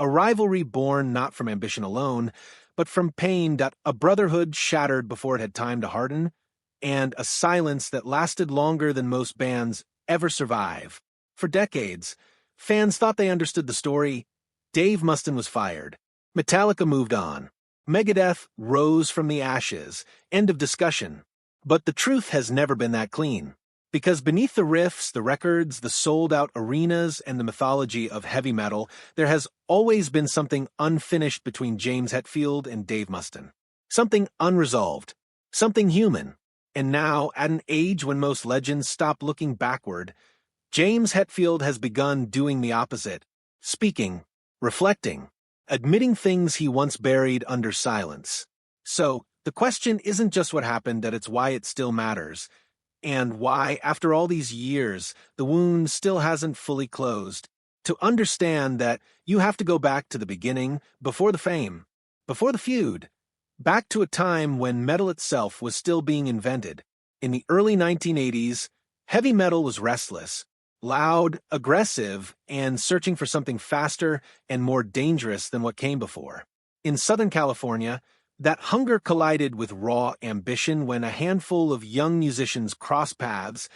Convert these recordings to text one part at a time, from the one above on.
A rivalry born not from ambition alone, but from pain, that a brotherhood shattered before it had time to harden, and a silence that lasted longer than most bands ever survive. For decades, fans thought they understood the story. Dave Mustaine was fired. Metallica moved on. Megadeth rose from the ashes. End of discussion. But the truth has never been that clean. Because beneath the riffs, the records, the sold-out arenas, and the mythology of heavy metal, there has always been something unfinished between James Hetfield and Dave Mustaine. Something unresolved. Something human. And now, at an age when most legends stop looking backward, James Hetfield has begun doing the opposite. Speaking, reflecting, admitting things he once buried under silence. So, the question isn't just what happened, that it's why it still matters. And why, after all these years, the wound still hasn't fully closed. To understand that, you have to go back to the beginning, before the fame, before the feud, back to a time when metal itself was still being invented. In the early 1980s, heavy metal was restless, loud, aggressive, and searching for something faster and more dangerous than what came before. In Southern California, that hunger collided with raw ambition when a handful of young musicians crossed paths,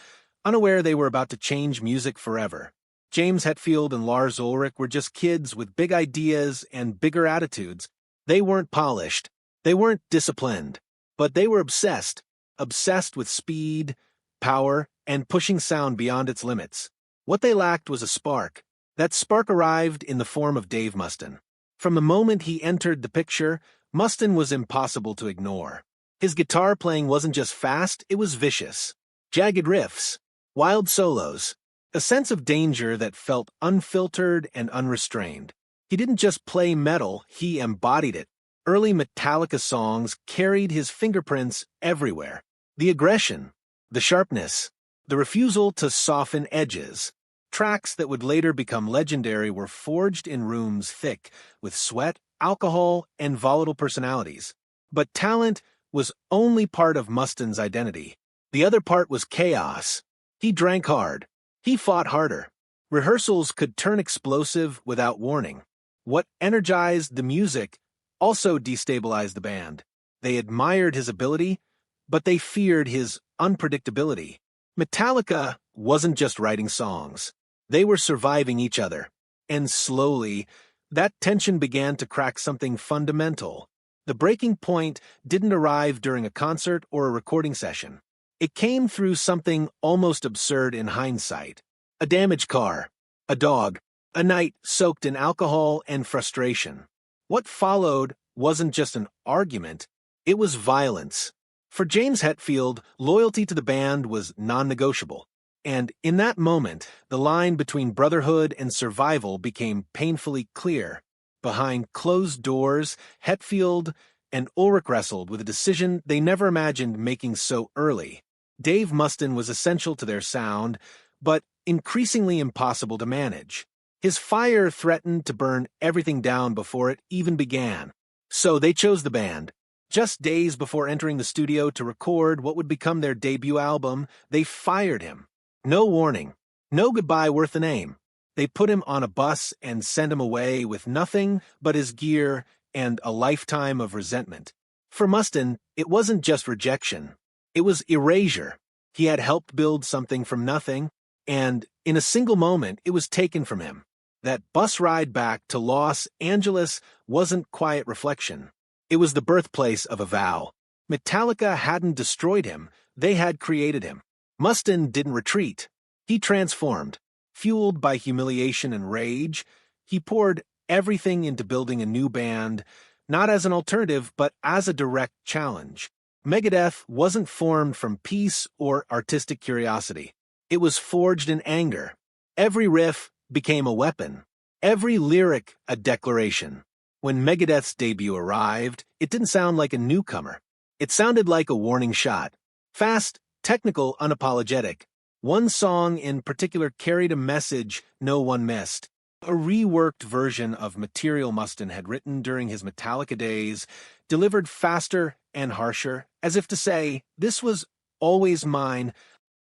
unaware they were about to change music forever. James Hetfield and Lars Ulrich were just kids with big ideas and bigger attitudes. They weren't polished. They weren't disciplined. But they were obsessed. Obsessed with speed, power, and pushing sound beyond its limits. What they lacked was a spark. That spark arrived in the form of Dave Mustaine. From the moment he entered the picture, Mustaine was impossible to ignore. His guitar playing wasn't just fast, it was vicious. Jagged riffs, wild solos, a sense of danger that felt unfiltered and unrestrained. He didn't just play metal, he embodied it. Early Metallica songs carried his fingerprints everywhere. The aggression, the sharpness, the refusal to soften edges. Tracks that would later become legendary were forged in rooms thick with sweat, alcohol, and volatile personalities. But talent was only part of Mustaine's identity. The other part was chaos. He drank hard. He fought harder. Rehearsals could turn explosive without warning. What energized the music also destabilized the band. They admired his ability, but they feared his unpredictability. Metallica wasn't just writing songs. They were surviving each other. And slowly, that tension began to crack something fundamental. The breaking point didn't arrive during a concert or a recording session. It came through something almost absurd in hindsight. A damaged car, a dog, a night soaked in alcohol and frustration. What followed wasn't just an argument, it was violence. For James Hetfield, loyalty to the band was non-negotiable. And in that moment, the line between brotherhood and survival became painfully clear. Behind closed doors, Hetfield and Ulrich wrestled with a decision they never imagined making so early. Dave Mustaine was essential to their sound, but increasingly impossible to manage. His fire threatened to burn everything down before it even began. So they chose the band. Just days before entering the studio to record what would become their debut album, they fired him. No warning, no goodbye worth the name. They put him on a bus and sent him away with nothing but his gear and a lifetime of resentment. For Mustaine, it wasn't just rejection. It was erasure. He had helped build something from nothing, and in a single moment, it was taken from him. That bus ride back to Los Angeles wasn't quiet reflection. It was the birthplace of a vow. Metallica hadn't destroyed him, they had created him. Mustaine didn't retreat. He transformed. Fueled by humiliation and rage, he poured everything into building a new band, not as an alternative, but as a direct challenge. Megadeth wasn't formed from peace or artistic curiosity. It was forged in anger. Every riff became a weapon. Every lyric a declaration. When Megadeth's debut arrived, it didn't sound like a newcomer. It sounded like a warning shot. Fast, technical, unapologetic. One song in particular carried a message no one missed. A reworked version of material Mustaine had written during his Metallica days, delivered faster and harsher, as if to say, this was always mine,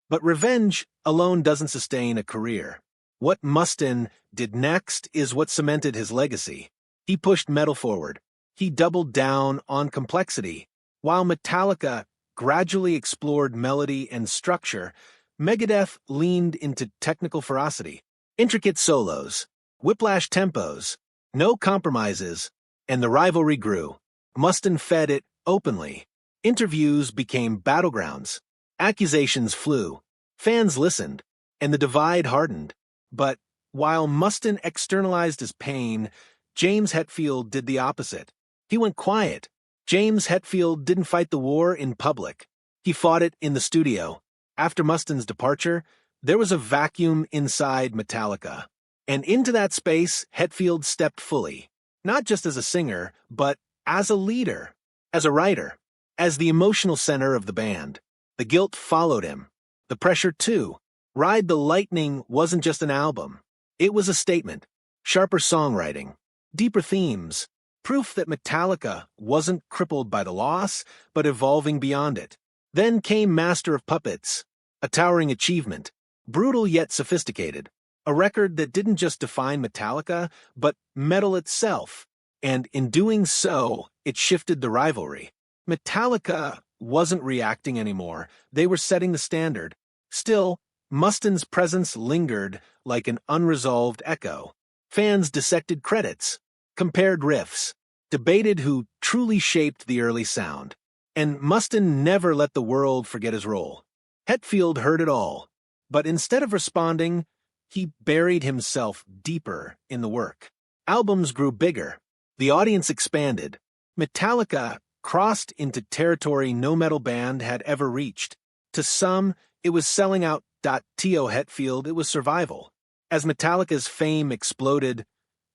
but revenge alone doesn't sustain a career. What Mustaine did next is what cemented his legacy. He pushed metal forward. He doubled down on complexity. While Metallica gradually explored melody and structure, Megadeth leaned into technical ferocity. Intricate solos, whiplash tempos, no compromises, and the rivalry grew. Mustaine fed it openly. Interviews became battlegrounds. Accusations flew. Fans listened, and the divide hardened. But while Mustaine externalized his pain, James Hetfield did the opposite. He went quiet. James Hetfield didn't fight the war in public. He fought it in the studio. After Mustaine's departure, there was a vacuum inside Metallica. And into that space, Hetfield stepped fully. Not just as a singer, but as a leader, as a writer, as the emotional center of the band. The guilt followed him. The pressure, too. Ride the Lightning wasn't just an album. It was a statement. Sharper songwriting. Deeper themes. Proof that Metallica wasn't crippled by the loss, but evolving beyond it. Then came Master of Puppets. A towering achievement. Brutal yet sophisticated. A record that didn't just define Metallica, but metal itself. And in doing so, it shifted the rivalry. Metallica wasn't reacting anymore. They were setting the standard. Still, Mustaine's presence lingered like an unresolved echo. Fans dissected credits, compared riffs, debated who truly shaped the early sound. And Mustaine never let the world forget his role. Hetfield heard it all, but instead of responding, he buried himself deeper in the work. Albums grew bigger. The audience expanded. Metallica crossed into territory no metal band had ever reached. To some, it was selling out. To Hetfield, it was survival. As Metallica's fame exploded,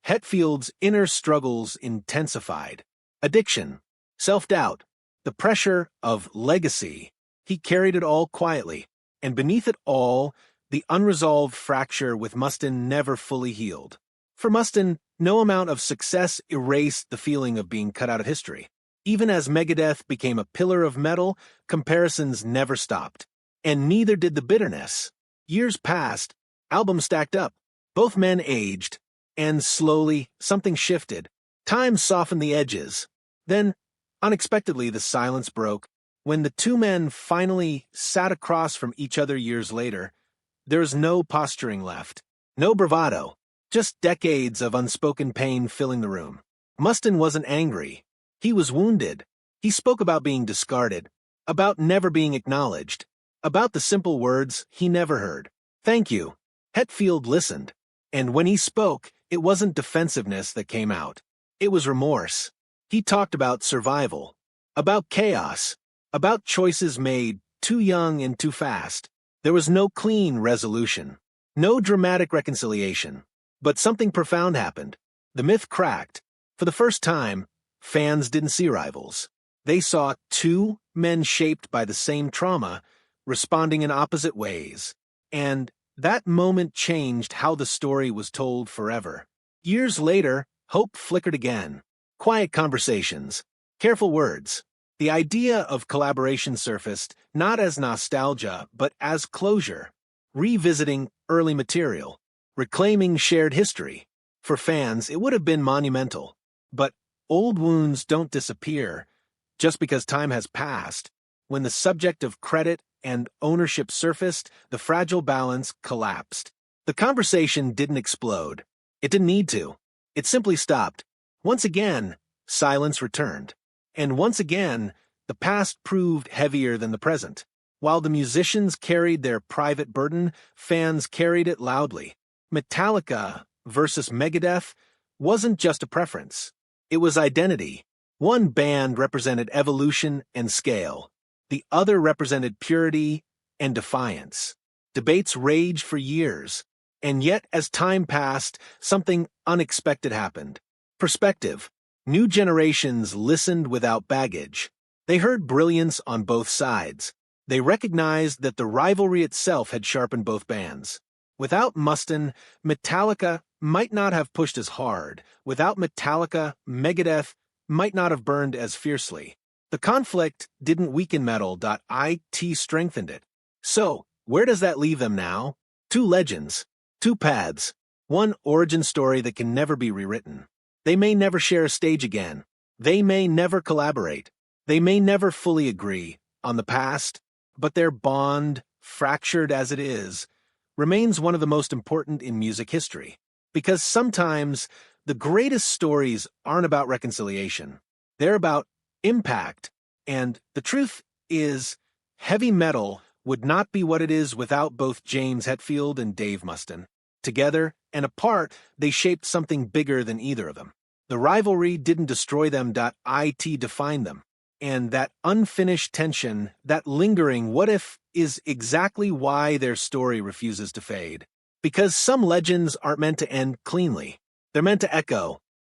Hetfield's inner struggles intensified. Addiction, self-doubt, the pressure of legacy. He carried it all quietly, and beneath it all, the unresolved fracture with Mustaine never fully healed. For Mustaine, no amount of success erased the feeling of being cut out of history. Even as Megadeth became a pillar of metal, comparisons never stopped. And neither did the bitterness. Years passed, albums stacked up, both men aged, and slowly something shifted. Time softened the edges. Then, unexpectedly, the silence broke. When the two men finally sat across from each other years later, there was no posturing left, no bravado, just decades of unspoken pain filling the room. Mustaine wasn't angry. He was wounded. He spoke about being discarded, about never being acknowledged. About the simple words he never heard. Thank you. Hetfield listened. And when he spoke, it wasn't defensiveness that came out. It was remorse. He talked about survival, about chaos, about choices made too young and too fast. There was no clean resolution, no dramatic reconciliation. But something profound happened. The myth cracked. For the first time, fans didn't see rivals. They saw two men shaped by the same trauma, responding in opposite ways. And that moment changed how the story was told forever. Years later, hope flickered again. Quiet conversations, careful words. The idea of collaboration surfaced not as nostalgia, but as closure, revisiting early material, reclaiming shared history. For fans, it would have been monumental. But old wounds don't disappear just because time has passed. When the subject of credit and ownership surfaced, the fragile balance collapsed. The conversation didn't explode. It didn't need to. It simply stopped. Once again, silence returned. And once again, the past proved heavier than the present. While the musicians carried their private burden, fans carried it loudly. Metallica versus Megadeth wasn't just a preference. It was identity. One band represented evolution and scale. The other represented purity and defiance. Debates raged for years, and yet as time passed, something unexpected happened. Perspective. New generations listened without baggage. They heard brilliance on both sides. They recognized that the rivalry itself had sharpened both bands. Without Mustaine, Metallica might not have pushed as hard. Without Metallica, Megadeth might not have burned as fiercely. The conflict didn't weaken metal. It strengthened it. So, where does that leave them now? Two legends. Two paths. One origin story that can never be rewritten. They may never share a stage again. They may never collaborate. They may never fully agree on the past, but their bond, fractured as it is, remains one of the most important in music history. Because sometimes the greatest stories aren't about reconciliation. They're about impact. And the truth is, heavy metal would not be what it is without both James Hetfield and Dave Mustaine. Together and apart, they shaped something bigger than either of them. The rivalry didn't destroy them, it defined them. And that unfinished tension, that lingering what if, is exactly why their story refuses to fade. Because some legends aren't meant to end cleanly. They're meant to echo,